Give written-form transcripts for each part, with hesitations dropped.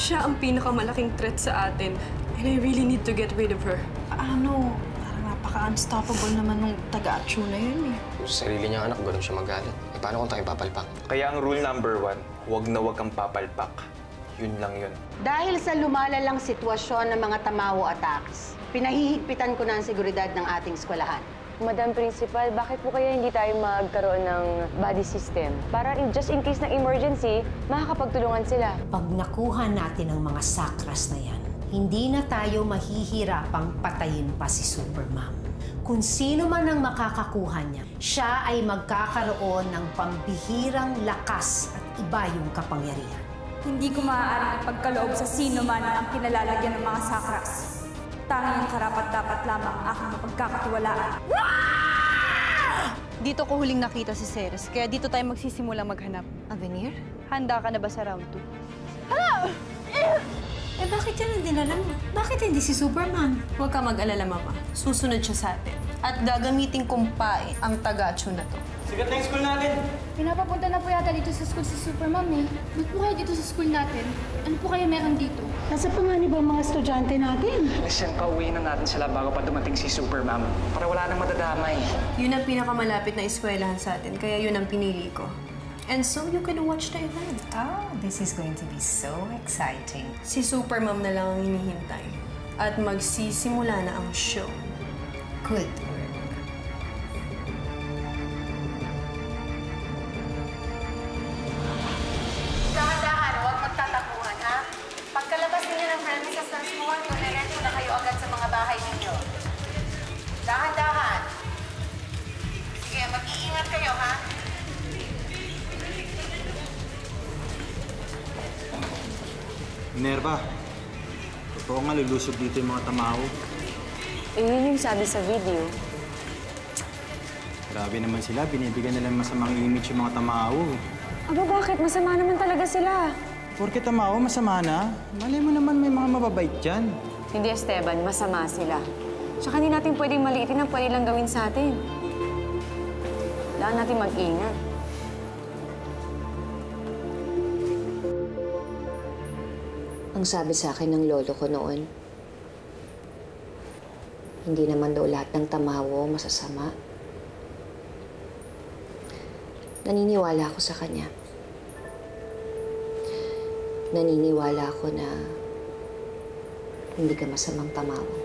Siya ang pinakamalaking threat sa atin. And I really need to get rid of her. Paano? Parang napaka-unstoppable naman nung taga-atsyo na yun eh. Sa sarili niyang anak, ganun siya magalit. Eh, paano kung tayo papalpak? Kaya ang rule number 1, huwag na huwag kang papalpak. Yun lang yun. Dahil sa lumalalang sitwasyon ng mga tamawo attacks, pinahihigpitan ko na ang seguridad ng ating eskwelahan. Madam Principal, bakit po kaya hindi tayo magkaroon ng body system? Para just in case ng emergency, makakapagtulungan sila. Pag nakuha natin ang mga sakras na yan, hindi na tayo mahihirapang patayin pa si Supermom. Kung sino man ang makakakuha niya, siya ay magkakaroon ng pambihirang lakas at iba yung kapangyarihan. Hindi ko maaaring ipagkaloob sa sino man ang kinalalagyan ng mga sakras. Tanging ang karapat-dapat lamang aking mapagkakatiwalaan. Dito ko huling nakita si Ceres, kaya dito tayo magsisimulang maghanap. Avenir? Handa ka na ba sa round 2? Eh bakit yan ang dinala mo? Bakit hindi si Superman? Huwag ka mag-alala, Mama. Susunod siya sa atin. At gagamitin kong pae ang taga-atsyo na to. Sigat na yung school natin! Pinapapunta na po yata dito sa school si Supermom eh. Ba't po kayo dito sa school natin? Ano po kayo meron dito? Nasa panganib ang mga estudyante natin. Listen, pauwiin na natin sila bago pa dumating si Supermom. Para wala nang madadamay. Yun ang pinakamalapit na eskwelahan sa atin, kaya yun ang pinili ko. And so you can watch the event. Oh, this is going to be so exciting. Si Supermom na lang ang hinihintay. At magsisimula na ang show. Good work. Dahan-dahan, huwag magtatakuhan, ha? Pagkalabas ninyo ng premises ng school, tumiretso na kayo agad sa mga bahay ninyo. Dahan-dahan. Sige, mag-iingat kayo, ha? Minerva, totoo nga lulusog dito yung mga tamaw. Eh, yun yung sabi sa video. Grabe naman sila, binibigyan nila masamang image yung mga tamaw. Aba, bakit? Masama naman talaga sila. Porke tamaw, masama na. Malay mo naman may mga mababait dyan. Hindi, Esteban. Masama sila. Tsaka hindi natin pwedeng maliitin ang pwede lang gawin sa atin. Kailangan natin mag-ingat. Ang sabi sa akin ng lolo ko noon, hindi naman daw lahat ng tamawo masasama. Naniniwala ako sa kanya. Naniniwala ako na hindi ka masamang tamawo.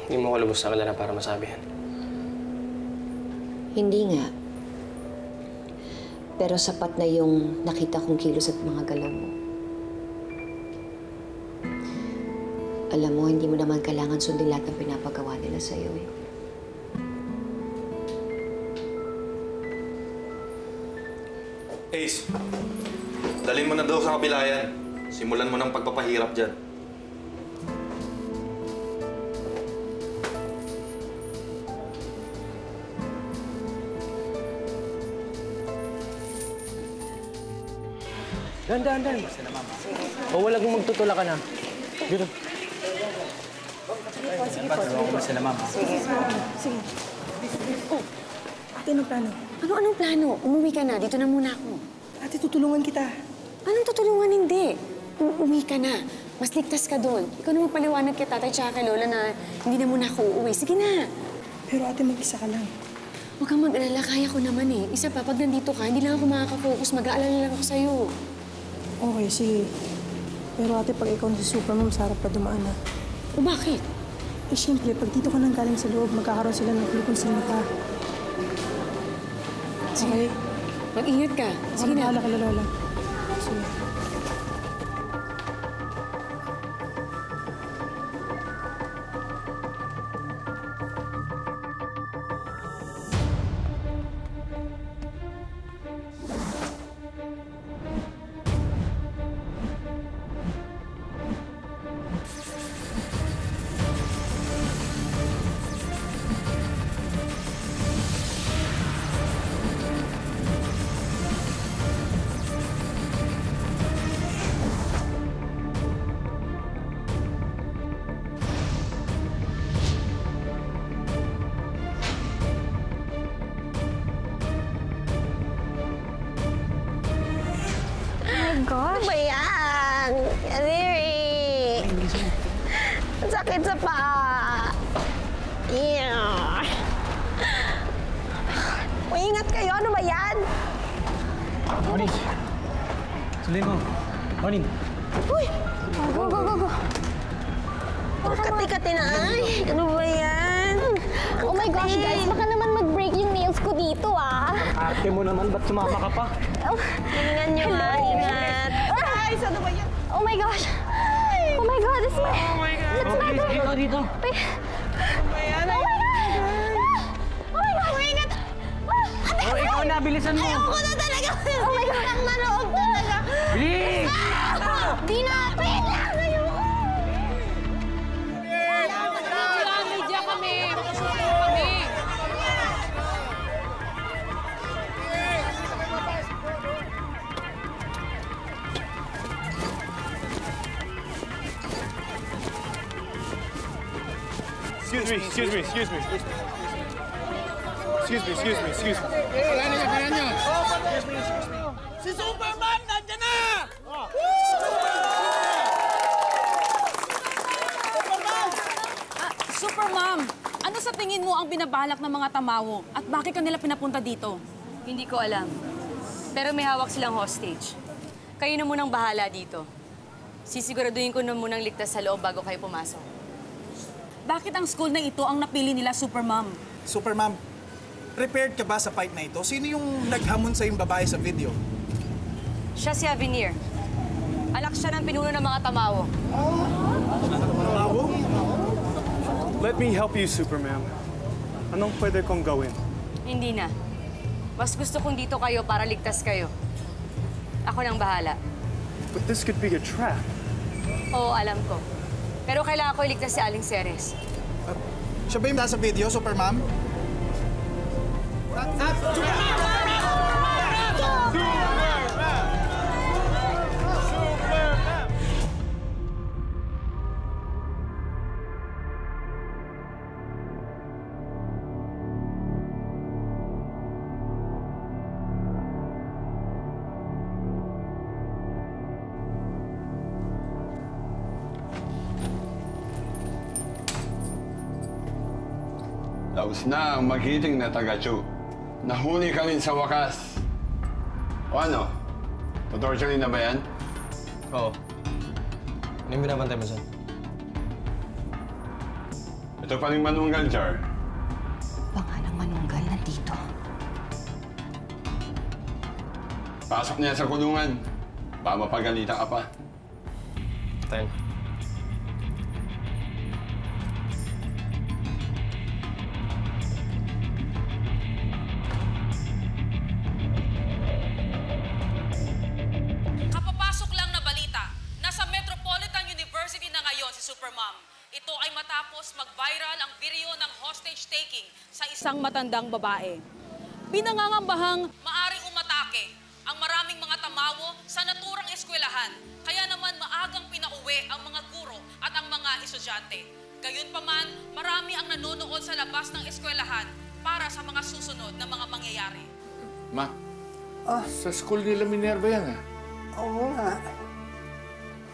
Hindi mo ko lubos na kilala para masabi yan. Hindi nga. Pero sapat na yung nakita kong kilos at mga galaw mo. Alam mo, hindi mo naman kailangan sundin lahat ng pinapagawa nila sa'yo eh. Ace, dalhin mo na daw sa kabila yan. Simulan mo ng pagpapahirap dyan. Dahan-dahan. O wala kong magtutula ka na. Dito. Sige po. Sila, Mama. Sige. Oh, ate, anong plano? Anong plano? Umuwi ka na. Dito na muna ako. Ate, tutulungan kita. Anong tutulungan? Hindi. Umuwi ka na. Mas ligtas ka doon. Ikaw na magpaliwanag kay tatay tsaka kay lola na hindi na muna ako uuwi. Sige na. Pero ate, mag-isa ka lang. Huwag kang mag-alala. Kaya ko naman eh. Isa pa, pag nandito ka, hindi lang ako makaka-focus. Mag-aalala lang ako sa'yo. Okay, sige. Pero ate, pag ikaw si Supermom, sa harap pa dumaan na. O bakit? Eh, siyempre, pag dito ka nang galing sa loob, magkakaroon sila ng clue kung sino ka. Okay? Mag-ingat ka. Sige na. Bahala ka, Lola. Sige. Sakit sa paa. Yeah. Ingat kayo. Ano ba yan? Morning. Sundin mo. Morning. Uy! Go. Kati-kati na ay. Ano ba yan? Oh my gosh, guys. Baka naman mag-break yung nails ko dito, ah. Ate mo naman, ba't sumama ka pa? Ingat nyo, ha? Ingat. Ay, ano ba yan? Oh my gosh. Oh my God, it's my... Oh my God. It's my... Dito. Oh my God. Oh my God. Ingat. Oh, ikaw na, bilisan mo. Ayoko na talaga. Oh my God. Ang nanoog talaga. Bilis! Di na. Wait lang. Ayoko. Media kami. Kami. Excuse me. Kailan niyo? Si Superman, nandiyan na! Supermom, ano sa tingin mo ang binabalak ng mga tamawo at bakit kanila pinapunta dito? Hindi ko alam. Pero may hawak silang hostage. Kayo na munang bahala dito. Sisiguraduhin ko na munang ligtas sa loob bago kayo pumasok. Bakit ang school na ito ang napili nila, Supermom? Supermom, prepared ka ba sa fight na ito? Sino yung naghamon sa yung babae sa video? Siya si Avenir. Anak siya ng pinuno ng mga tamawo. Tamawo? Let me help you, Superman. Anong pwede kong gawin? Hindi na. Mas gusto kong dito kayo para ligtas kayo. Ako nang bahala. But this could be a trap. Oo, alam ko. Pero kailangan ko iligtas si Aling Ceres. Siya ba yung nasa video, Supermom? Tapos na ang magiting na taga-Chu. Nahuli ka rin sa wakas. O ano? Tutorturin na ba yan? Oo. Ano yung binabantay mo saan? Ito pa rin manunggal, Jar. Pangalang manunggal nandito. Pasok niya sa kulungan. Baka mapagalitan ka pa. Tayo. Kapapasok lang na balita. Nasa Metropolitan University na ngayon si Supermom. Ito ay matapos mag-viral ang video ng hostage-taking sa isang matandang babae. Pinangangambahang maaring umatake ang maraming mga tamawo sa naturang eskwelahan. Kaya naman maagang pinauwi ang mga guro at ang mga estudyante. Gayunpaman, marami ang nanonood sa labas ng eskwelahan para sa mga susunod na mga mangyayari. Ma, sa school nila Minerva yan ah. Oo nga.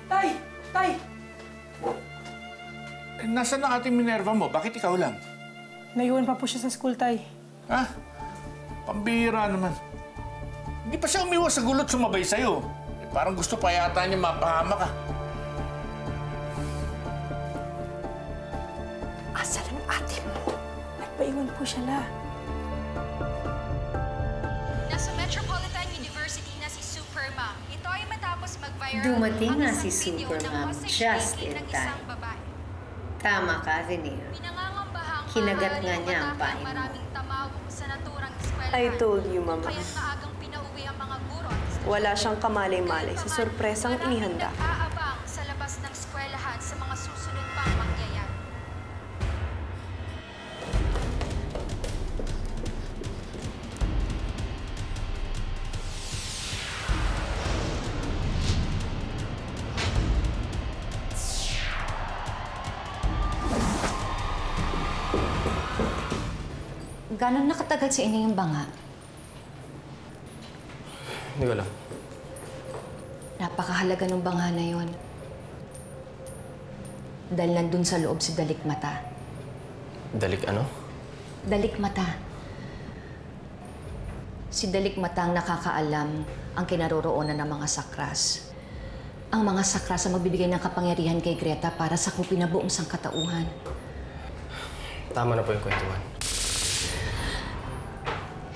Tay! Eh, nasaan ang ating Minerva mo? Bakit ikaw lang? Naiwan pa po siya sa school, Tay. Ha? Pambihira naman. Hindi pa siya umiwas sa gulot sumabay sa'yo. Eh, parang gusto pa yata niya mapahama ka. Asan ang ate mo? Nagpaiwan po siya la. Nasa Metropolitan University na si Supermom. Ito ay matapos mag-viral Dumating ang na isang si video ng Supermom hostage just taking in ng isang time. babae. Tama ka, Avenir. Pinangangambahang Kinagat nga maaaring niya ang umatake pain mo. maraming tamawo sa naturang eskwelahan. I told you, Mama. Kaya't maagang pinauwi ang mga guro at estudyante. Wala siyang kamalay-malay sa sorpresang inihanda. Aabang sa labas ng eskwelahan sa mga susunod pang mangyayari. Gano'n nakatagal sa inyo yung banga? Hindi ko alam. Napakahalaga ng banga na yon. Dahil nandun sa loob si Dalikmata. Dalik ano? Dalikmata. Si Dalikmata ang nakakaalam ang kinaroroonan ng mga sakras. Ang mga sakras ang magbibigay ng kapangyarihan kay Greta para sakupin na buong sangkatauhan. Tama na po yung kwentuhan.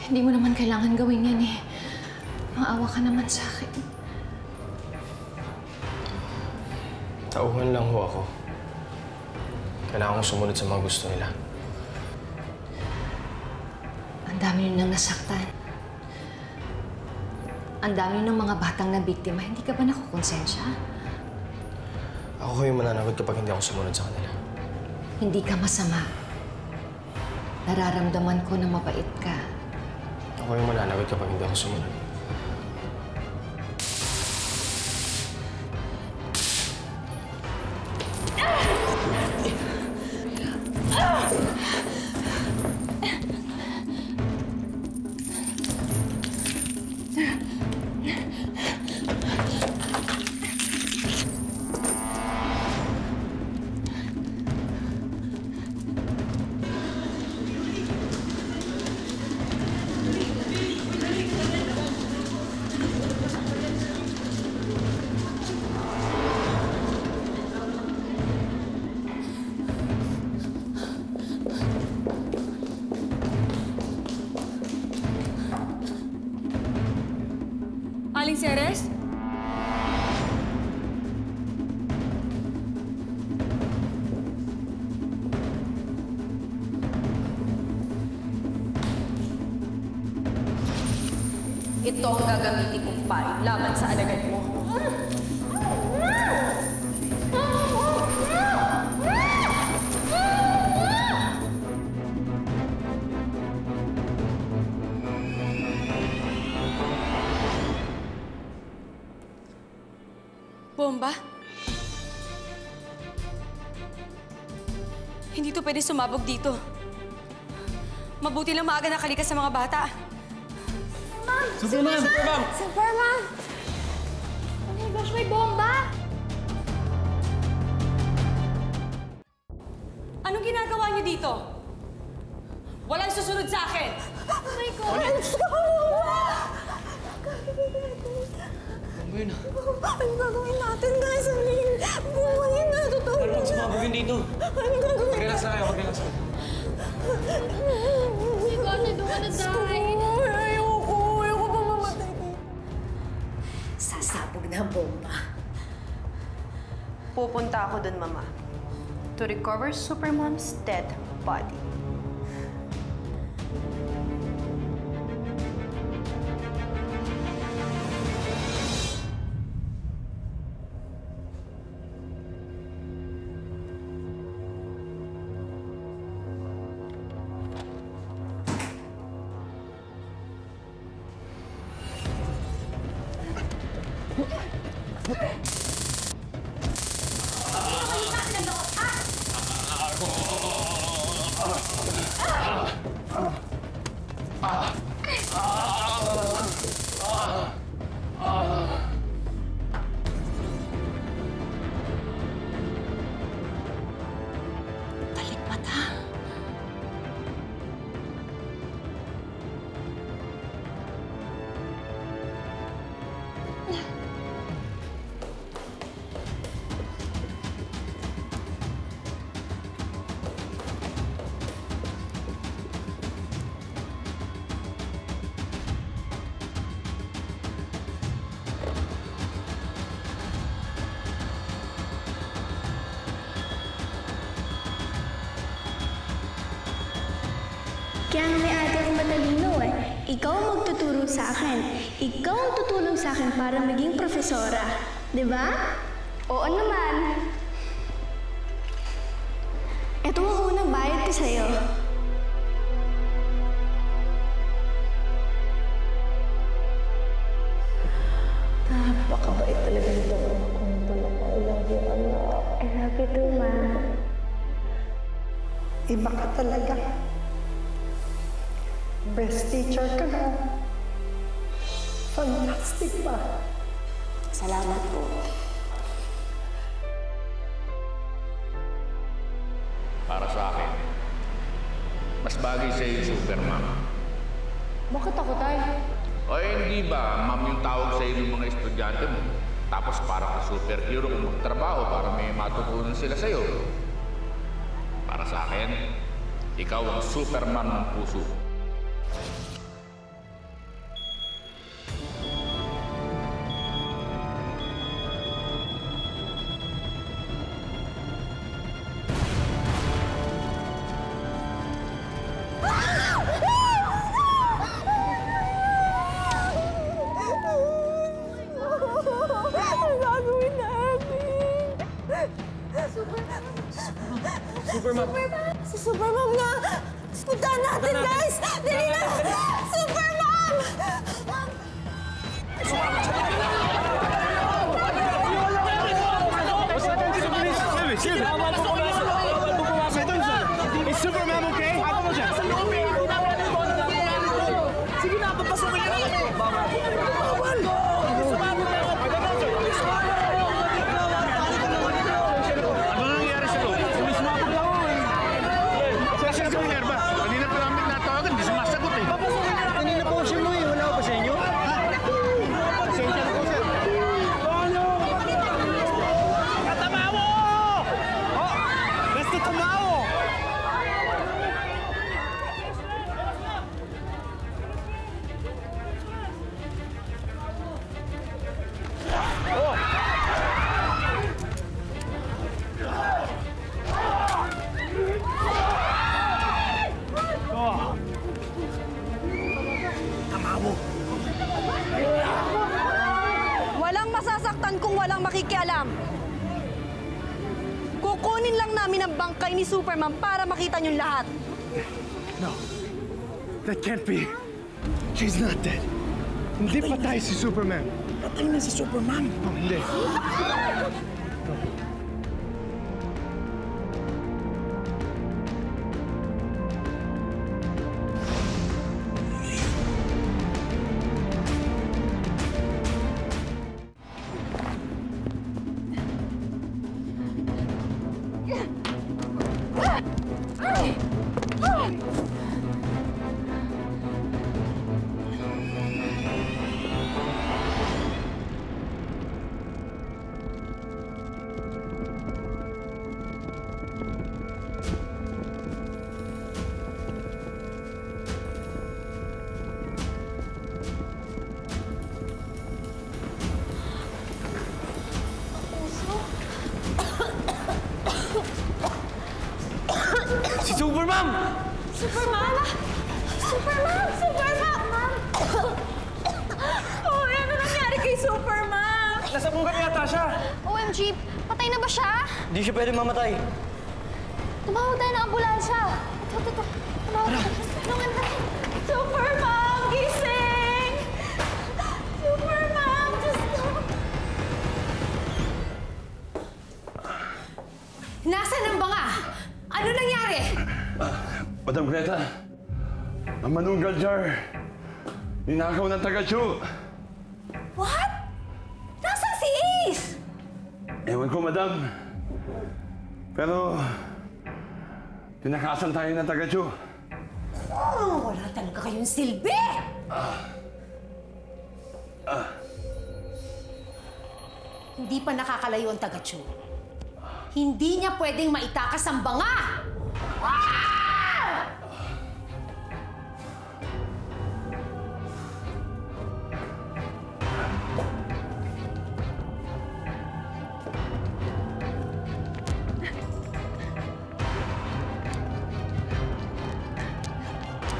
Hindi mo naman kailangan gawin yan eh. Maawa ka naman sa akin. Tauhan lang ho ako. Kailangan kong sumunod sa mga gusto nila. Ang dami nyo nang nasaktan. Ang dami ng mga batang na biktima. Hindi ka ba nakukonsensya? Ako yung mananagot kapag hindi ako sumunod sa kanila. Hindi ka masama. Nararamdaman ko na mabait ka. Ako yung mananagot kapag hindi ako sumunod. Aling Ceres? Ito ang gagamitin kong pain laban sa alagad mo. Bomba? Hindi to pwede sumabog dito. Mabuti lang maaga nakalikas sa mga bata. Superman! Superman! Superman! Oh my gosh, may bomba! Anong ginagawa niyo dito? Walang susunod sa akin! Oh my gosh! Bomba! Yun. Ano gagawin natin, guys? Bumayin na. Totoo na. Ano sumabugin dito? Ano gagawin? Mag-relax na kayo, mag-relax na. Oh my gosh, I don't wanna die. Ayoko pa mamatay. Sasabog na ang bomba. Pupunta ako dun, Mama. To recover Supermom's dead body. Kaya nga may ate akong matalino eh. Ikaw ang magtuturo sa akin. Ikaw ang tutulong sa akin para maging profesora. Di ba? Oo naman. Ito ang unang bayad ko sa'yo. Napakabait talaga nito. Kung tulong ko, I love you, anak. I love you too, Ma. Iba ka talaga. Best teacher ka na. Fantastic ba? Salamat po. mas bagay sa iyo Super Ma'am. Bakit ako, Tay? O hindi ba, ma'am yung tawag sa iyo ng mga estudyante mo? Tapos para ka superhero kung magtrabaho para may matutunan sila sa iyo. Para sa akin, ikaw ang Superman ng puso. Supermam! Si Supermam nga! Puntahan natin, guys! Dali na! Supermam! Is Supermam okay? Ako mo siya. Sige na, papasokin niyo na kami. Bawal! Ano nangyayari sa loob? Sumismapag ako eh. Saan ka nangyayari ba? Kanina pa namin natawagan, hindi sumasagot eh. Papasokin niyo na kami. Kanina po siya mo eh. Wala ko pa sa inyo? Pasensya na po siya. Katamawo! Oh! Basta tamawo! Walang masasaktan kung walang makikialam. Kukunin lang namin ang bangkay ni Superman para makita niyong lahat. No. That can't be. She's not dead. Hindi patay si Superman. Patay na si Superman. Oh, hindi. Si Superman! Superman! Superman! Superman! Ma'am! Oh, ano nangyari kay Superman? Nasa buka yata siya. OMG, patay na ba siya? Hindi siya pwede mamatay. Tumawag tayo ng ambulansya. Ito. Tumawag tayo. Tulungan tayo. Superman! Gising! Superman! Diyos ko! Nasaan ang banga? Ano nangyari? Madam Greta, ang manunggal jar, ninakaw ng taga-Chu. What? Nasaan si Ace? Ewan ko, madam. Pero, tinakasan tayo ng taga-Chu. Oh, wala talaga kayong silbi! Hindi pa nakakalayo ang taga-Chu. Hindi niya pwedeng maitakas ang banga!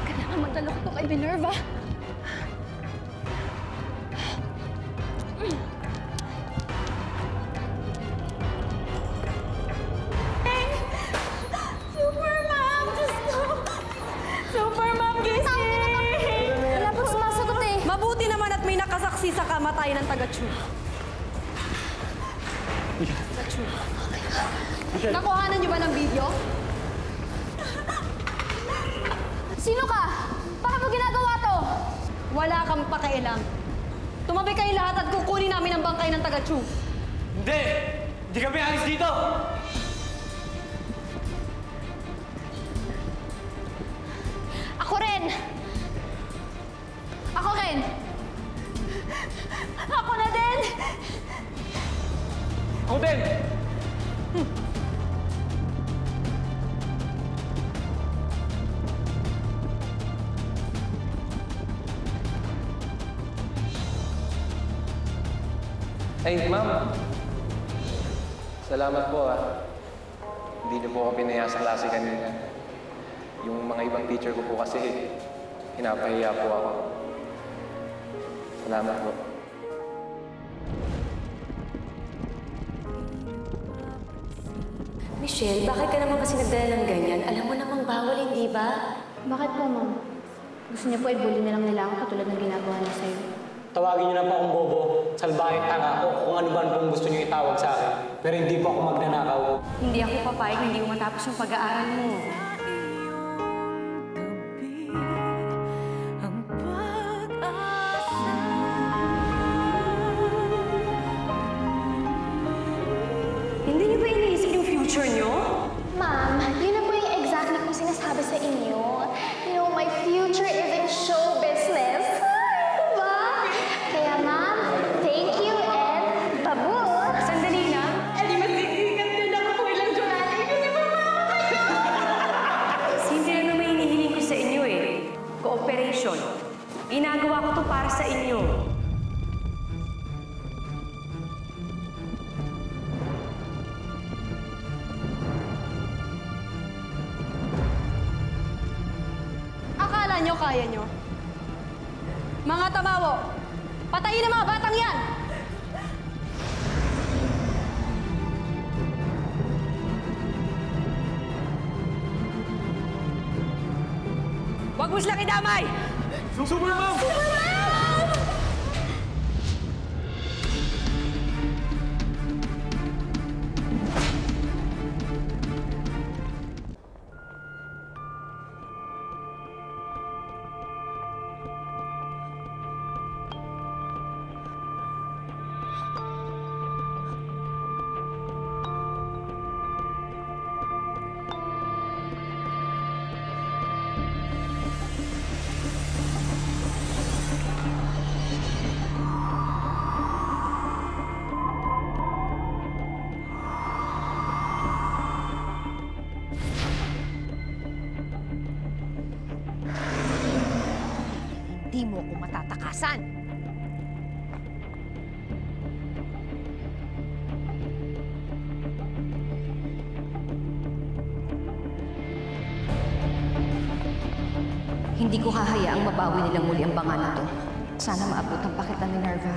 Kailangan magdala ko to kay Minerva. Superman! Diyos ko! Superman, gising! Wala pang sumasagot eh. Mabuti naman at may nakasaksi sa kamatayan ng taga-Chu. Taga-Chu. Nakuhanan niyo ba ng video? Sino ka? Bakit mo ginagawa to? Wala kang pakialam. Tumabi kayong lahat at kukunin namin ang bangkay ng taga-Chu. Hindi! Hindi kami alis dito! Ay, ma'am. Salamat po, Hindi niyo po ako pinaya sa klase kanina. Yung mga ibang teacher ko po kasi, pinapahiya po ako. Salamat po. Michelle, bakit ka naman kasi nagdala ng ganyan? Alam mo namang bawal, hindi ba? Bakit po, ma'am? Gusto niyo po i-bully na lang nila ako katulad ng ginagawa niya sa'yo? Tawagin niyo na po akong bobo, salbahing tanga o kung ano ba pong gusto niyo itawag sa akin. Pero hindi po ako magnanakaw. Hindi ako papayag na hindi mo matapos yung pag-aaral mo. Hindi niyo ba iniisip yung future niyo? Ma'am, yun na po yung exactly kung sinasabi sa inyo. You know, my future is in show business. Diba? Kaya ma'am, thank you and babu! Sandali lang. Edi masisikat din ako kung ilang Jonathan. Hindi ba kayo? Simple lang naman hinihiling ko sa inyo Cooperation. Ginagawa ko to para sa inyo. Akala nyo kaya nyo? Mga tamawo, patayin ang mga batang yan! Huwag mo silang idamay! Super Mom! Hindi mo ako matatakasan. Hindi ko hahayaang mabawi nilang muli ang banga na to. Sana maabot ang pakit ng Minerva.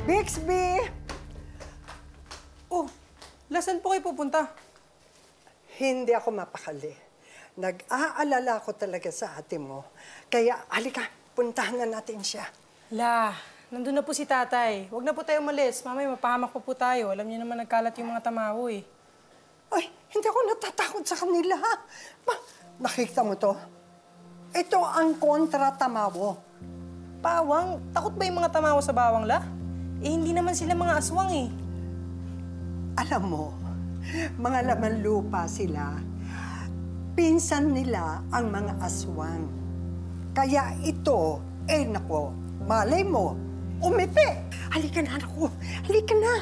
Bixby! Oh, lasan po kayo pupunta? Hindi ako mapakali. Nag-aalala ko talaga sa ate mo. Kaya, halika, puntahan na natin siya. La, nandun na po si tatay. Huwag na po tayo umalis. Mamaya, mapahamak po tayo. Alam niyo naman nagkalat yung mga tamaho eh. Ay, hindi ako natatakot sa kanila. Nakita mo to? Ito ang kontra tamawo. Bawang? Takot ba yung mga tamaho sa bawang, la? Eh, hindi naman sila mga aswang eh. Alam mo, mga laman lupa sila. Pinsan nila ang mga aswang. Kaya ito, nako, malay mo, umipi. Halika na, naku. Halika na.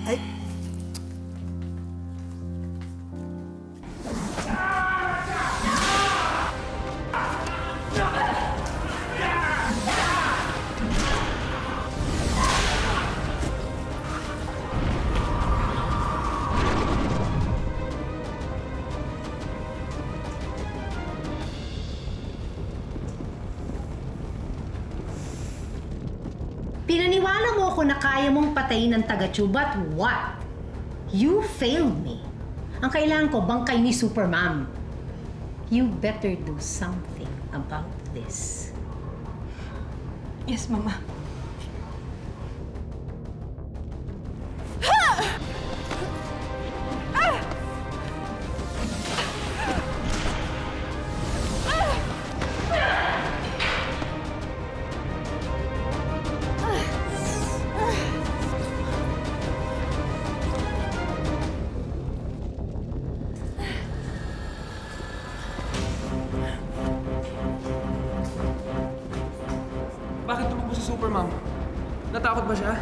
Ay. Pinaniwala mo ako na kaya mong patayin ng Tagachu, but what? You failed me. Ang kailangan ko, bangkay ni Super Mom. You better do something about this. Yes, Mama. Bakit tumakbo si Super Mom? Natakot ba siya?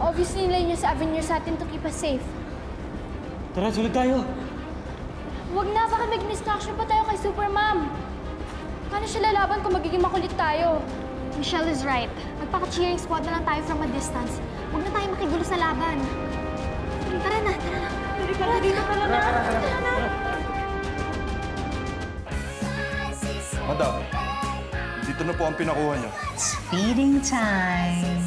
Obviously, nilay niyo sa avenue sa atin to keep us safe. Tara, sulit tayo. Huwag na, baka mag-distraction pa tayo kay Super Mom. Paano siya lalaban kung magiging makulit tayo? Michelle is right. Magpaka-cheering squad na lang tayo from a distance. Huwag na tayo makigulo sa laban. Tara na, tara na. Tara na. Madam, dito na po ang pinakuha niyo. It's feeding time.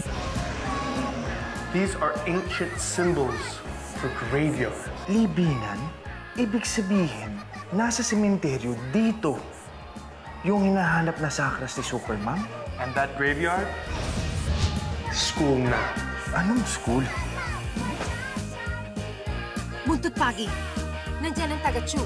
These are ancient symbols for graveyard. Libingan? Ibig sabihin, nasa sementeryo dito yung hinahanap na sakras ni Supermom. And that graveyard? School na. Anong school? Buntot Pagi, nandiyan ang taga-Chu.